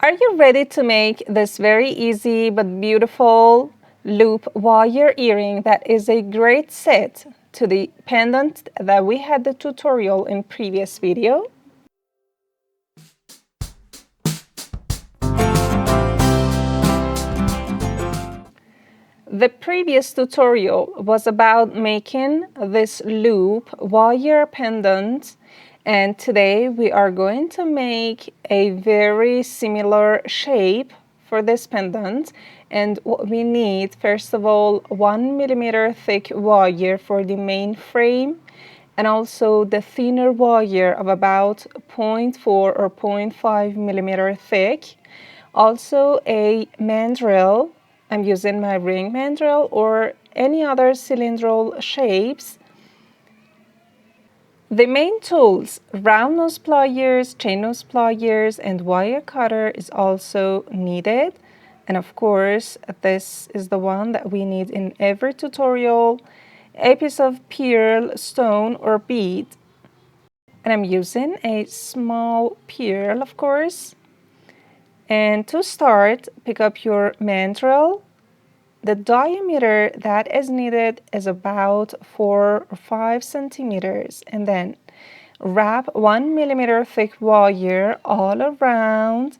Are you ready to make this very easy but beautiful loop wire earring that is a great set to the pendant that we had the tutorial in previous video? The previous tutorial was about making this loop wire pendant, and today we are going to make a very similar shape for this pendant. And what we need, first of all, 1 mm thick wire for the main frame, and also the thinner wire of about 0.4 or 0.5 mm thick. Also a mandrel. I'm using my ring mandrel or any other cylindrical shapes. The main tools, round nose pliers, chain nose pliers, and wire cutter is also needed. And of course, this is the one that we need in every tutorial, a piece of pearl, stone, or bead. And I'm using a small pearl, of course. And to start, pick up your mandrel. The diameter that is needed is about 4 or 5 centimeters, and then wrap 1 mm thick wire all around,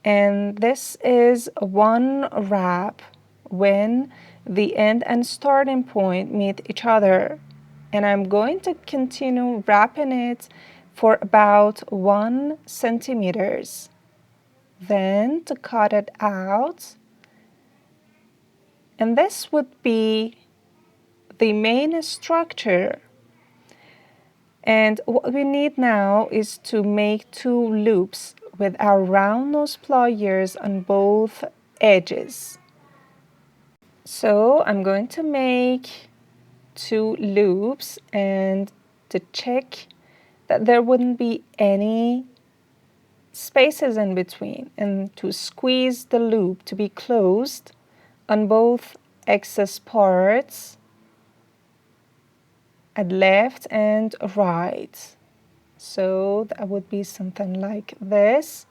and this is one wrap when the end and starting point meet each other. And I'm going to continue wrapping it for about 1 centimeters. Then to cut it out, and this would be the main structure. And what we need now is to make 2 loops with our round nose pliers on both edges. So I'm going to make 2 loops, and to check that there wouldn't be any spaces in between, and to squeeze the loop to be closed on both excess parts at left and right. So that would be something like this,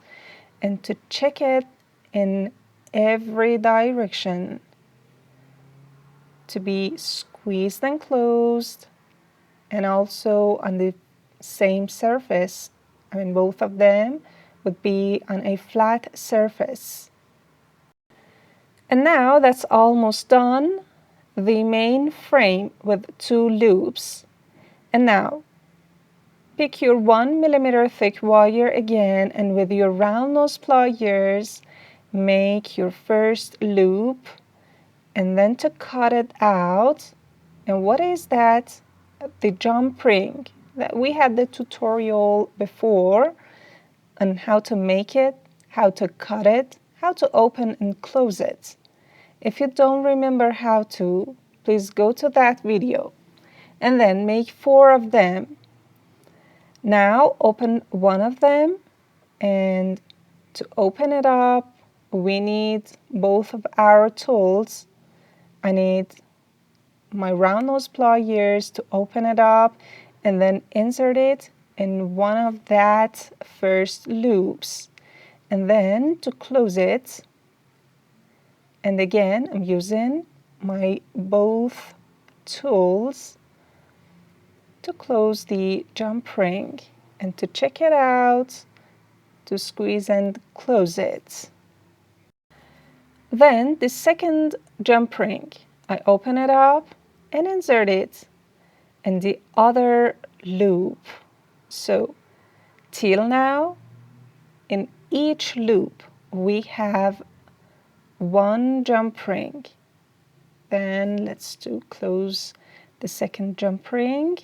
and to check it in every direction to be squeezed and closed, and also on the same surface. I mean, both of them would be on a flat surface. And now that's almost done, the main frame with 2 loops. And now pick your 1 mm thick wire again, and with your round nose pliers make your first loop, and then to cut it out. And what is that? The jump ring that we had the tutorial before on how to make it, how to cut it, how to open and close it. If you don't remember how to, please go to that video, and then make 4 of them. Now open one of them, and to open it up, we need both of our tools. I need my round nose pliers to open it up, and then insert it in one of that first loops, and then to close it. And again, I'm using my both tools to close the jump ring, and to check it out, to squeeze and close it. Then the second jump ring, I open it up and insert it in the other loop. So till now, in each loop, we have 1 jump ring. Then let's close the second jump ring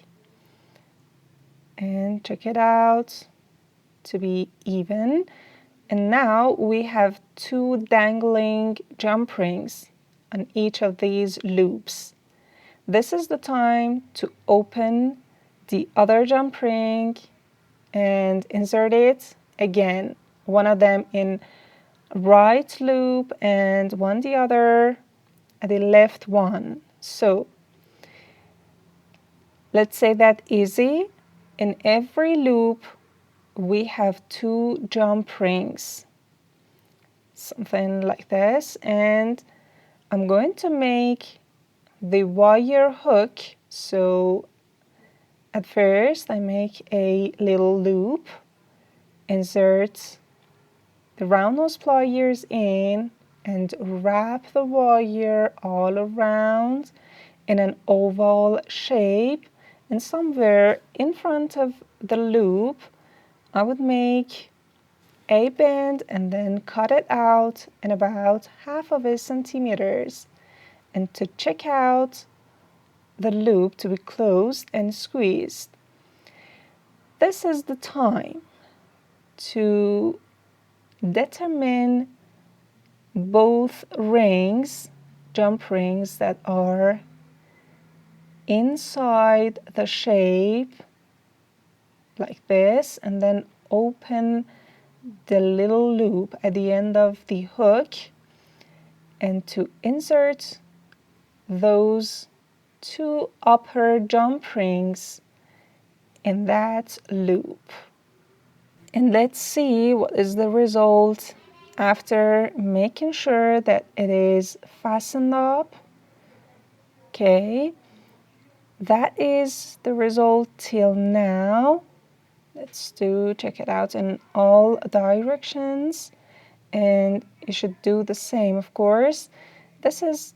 and check it out to be even. And now we have 2 dangling jump rings on each of these loops. This is the time to open the other jump ring and insert it again, one of them in right loop and one the other at the left one. So let's say that easy. In every loop we have 2 jump rings. something like this, and I'm going to make the wire hook. So at first I make a little loop, insert the round nose pliers in, and wrap the wire all around in an oval shape, and somewhere in front of the loop I would make a bend and then cut it out in about half of a centimeters. And to check out the loop to be closed and squeezed, this is the time to determine both rings, jump rings that are inside the shape like this, and then open the little loop at the end of the hook, and to insert those two upper jump rings in that loop. And let's see what is the result after making sure that it is fastened up. Okay, that is the result till now. Let's check it out in all directions, and you should do the same, of course. This is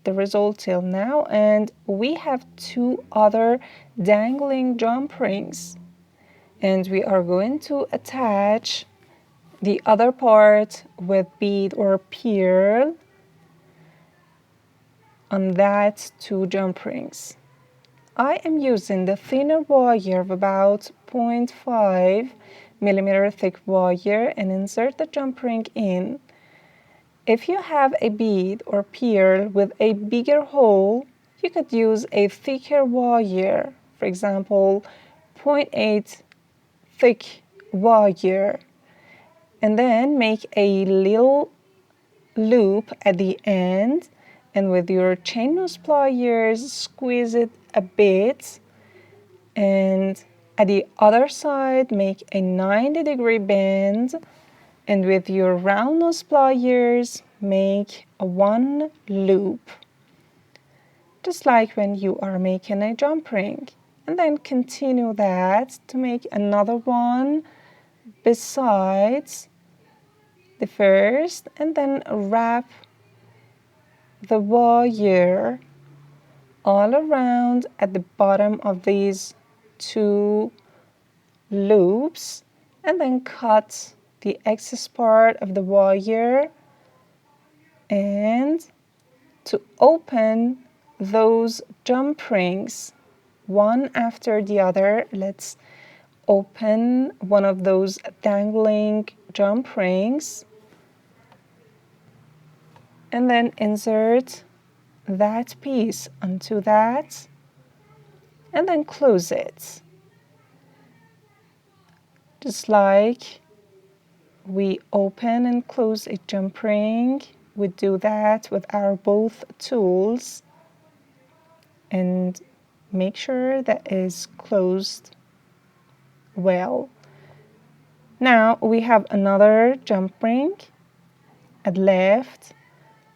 the result till now, and we have two other dangling jump rings, and we are going to attach the other part with bead or pearl on that two jump rings. I am using the thinner wire of about 0.5 millimeter thick wire and insert the jump ring in. If you have a bead or pearl with a bigger hole, you could use a thicker wire, for example 0.8 thick wire, and then make a little loop at the end, and with your chain nose pliers squeeze it a bit, and at the other side make a 90-degree bend, and with your round nose pliers make one loop, just like when you are making a jump ring, and then continue that to make another one besides the first, and then wrap the wire all around at the bottom of these two loops, and then cut the excess part of the wire, and to open those jump rings one after the other, let's open one of those dangling jump rings, and then insert that piece onto that, and then close it. Just like we open and close a jump ring, we do that with our both tools, and make sure that is closed well. Now we have another jump ring at left,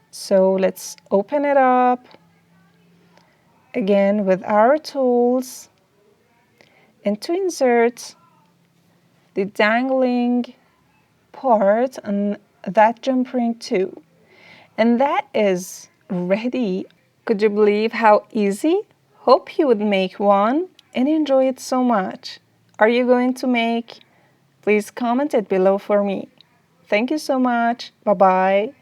so let's open it up again with our tools, and to insert the dangling part on that jump ring too. And that is ready. Could you believe how easy? Hope you would make one and enjoy it so much. Are you going to make? Please comment it below for me. Thank you so much. Bye-bye.